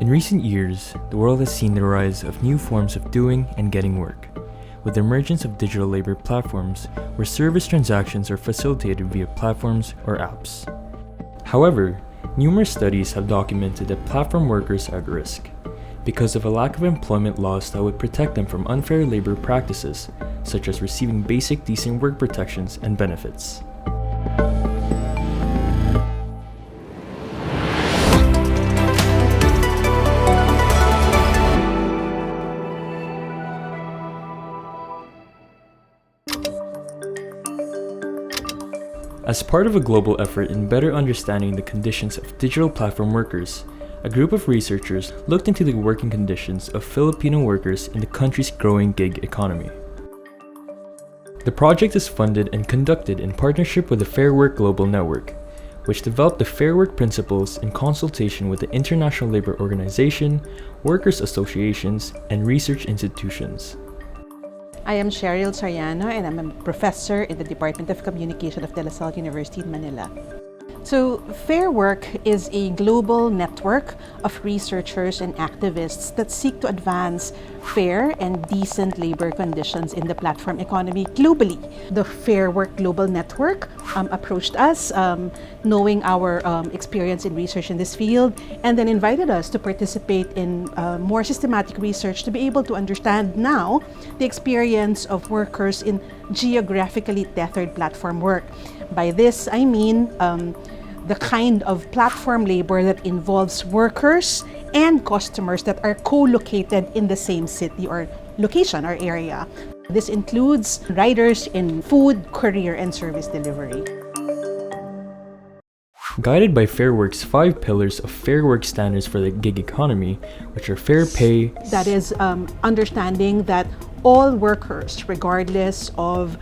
In recent years, the world has seen the rise of new forms of doing and getting work, with the emergence of digital labor platforms where service transactions are facilitated via platforms or apps. However, numerous studies have documented that platform workers are at risk because of a lack of employment laws that would protect them from unfair labor practices, such as receiving basic decent work protections and benefits. As part of a global effort in better understanding the conditions of digital platform workers, a group of researchers looked into the working conditions of Filipino workers in the country's growing gig economy. The project is funded and conducted in partnership with the Fairwork Global Network, which developed the Fairwork principles in consultation with the International Labour Organization, workers' associations, and research institutions. I am Cheryll Soriano and I'm a professor in the Department of Communication of De La Salle University in Manila. So, Fairwork is a global network of researchers and activists that seek to advance fair and decent labor conditions in the platform economy globally. The Fairwork Global Network approached us, knowing our experience in research in this field, and then invited us to participate in more systematic research to be able to understand now the experience of workers in geographically tethered platform work. By this, I mean the kind of platform labor that involves workers and customers that are co-located in the same city or location or area. This includes riders in food, courier, and service delivery. Guided by Fairwork's 5 pillars of fair work standards for the gig economy, which are fair pay, that is understanding that all workers, regardless of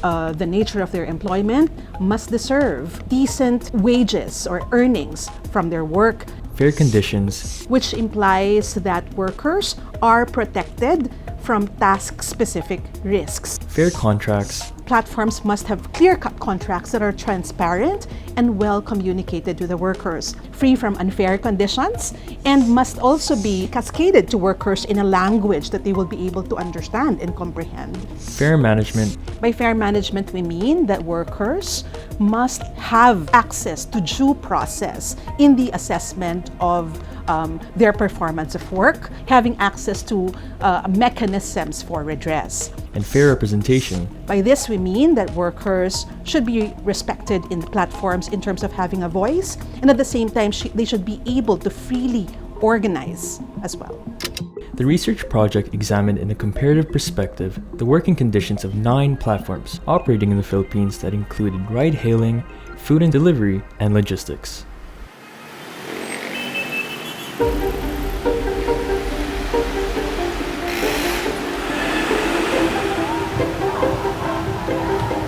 the nature of their employment, must deserve decent wages or earnings from their work. Fair conditions, which implies that workers are protected from task-specific risks. Fair contracts. Platforms must have clear-cut contracts that are transparent and well communicated to the workers, free from unfair conditions, and must also be cascaded to workers in a language that they will be able to understand and comprehend. Fair management. By fair management, we mean that workers must have access to due process in the assessment of their performance of work, having access to mechanisms for redress. And fair representation. By this, we mean that workers should be respected in platforms in terms of having a voice, and at the same time, they should be able to freely organize as well. The research project examined in a comparative perspective the working conditions of 9 platforms operating in the Philippines that included ride-hailing, food and delivery, and logistics.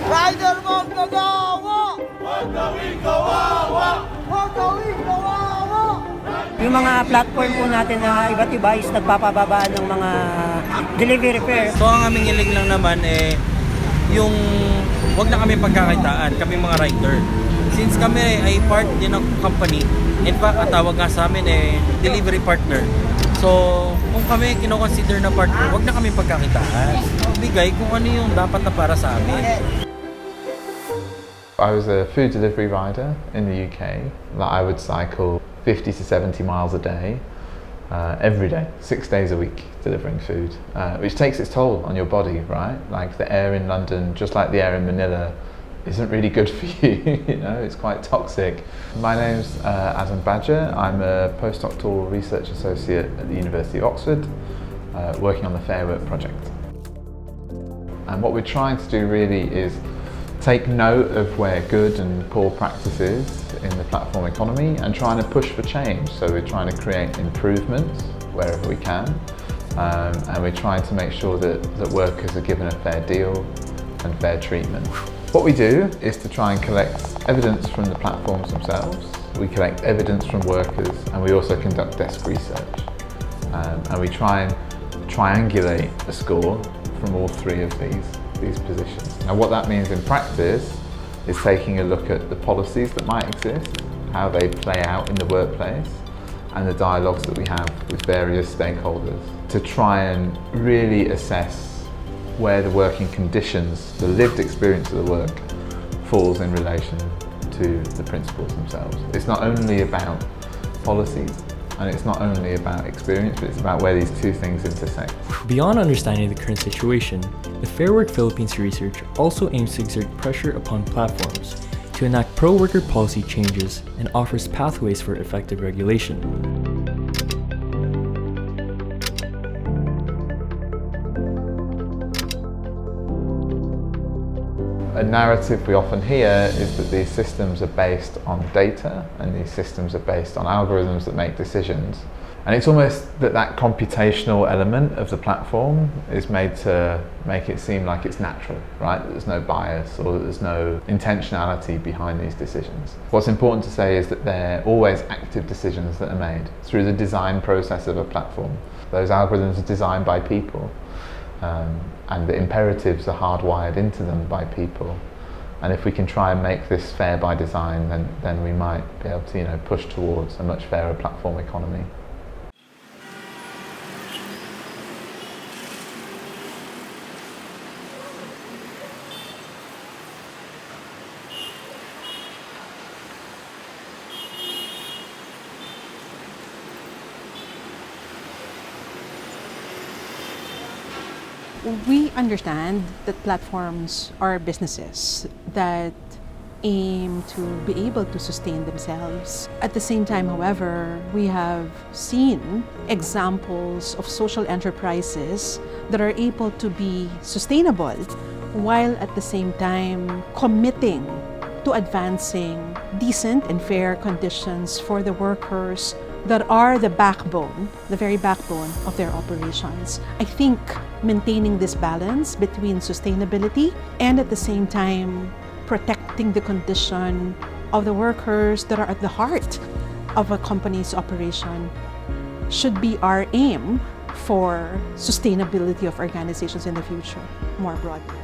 Rider mo gagawa! Huwag gawing kawawa! Huwag gawing kawawa! Yung mga platform po natin na iba't iba is nagpapababa ng mga delivery fare. So ang aming hiling lang naman yung wag na kami pagkakakitaan, kami mga rider. Since kami ay part din ng company, in fact, ang tawag nga sa amin delivery partner. So, kung kami kino-consider na partner, wag na kami pagkakitaan. Bigay kung ano yung dapat na para sa amin. I was a food delivery rider in the UK. I would cycle 50 to 70 miles a day, every day, 6 days a week, delivering food, which takes its toll on your body, right? Like the air in London, just like the air in Manila, isn't really good for you, you know, it's quite toxic. My name's Adam Badger. I'm a postdoctoral research associate at the University of Oxford, working on the Fairwork project. And what we're trying to do really is take note of where good and poor practices in the platform economy and trying to push for change. So we're trying to create improvements wherever we can, and we're trying to make sure that workers are given a fair deal and fair treatment. What we do is to try and collect evidence from the platforms themselves. We collect evidence from workers, and we also conduct desk research. And we try and triangulate a score from all 3 of these positions. Now what that means in practice is taking a look at the policies that might exist, how they play out in the workplace, and the dialogues that we have with various stakeholders to try and really assess where the working conditions, the lived experience of the work, falls in relation to the principles themselves. It's not only about policies, and it's not only about experience, but it's about where these two things intersect. Beyond understanding the current situation, the Fairwork Philippines research also aims to exert pressure upon platforms to enact pro-worker policy changes and offers pathways for effective regulation. A narrative we often hear is that these systems are based on data and these systems are based on algorithms that make decisions. And it's almost that computational element of the platform is made to make it seem like it's natural, right? That there's no bias or that there's no intentionality behind these decisions. What's important to say is that they're always active decisions that are made through the design process of a platform. Those algorithms are designed by people. And the imperatives are hardwired into them by people. And if we can try and make this fair by design, then we might be able to, push towards a much fairer platform economy. We understand that platforms are businesses that aim to be able to sustain themselves. At the same time, however, we have seen examples of social enterprises that are able to be sustainable while at the same time committing to advancing decent and fair conditions for the workers that are the backbone, the very backbone of their operations. I think maintaining this balance between sustainability and at the same time protecting the condition of the workers that are at the heart of a company's operation should be our aim for sustainability of organizations in the future, more broadly.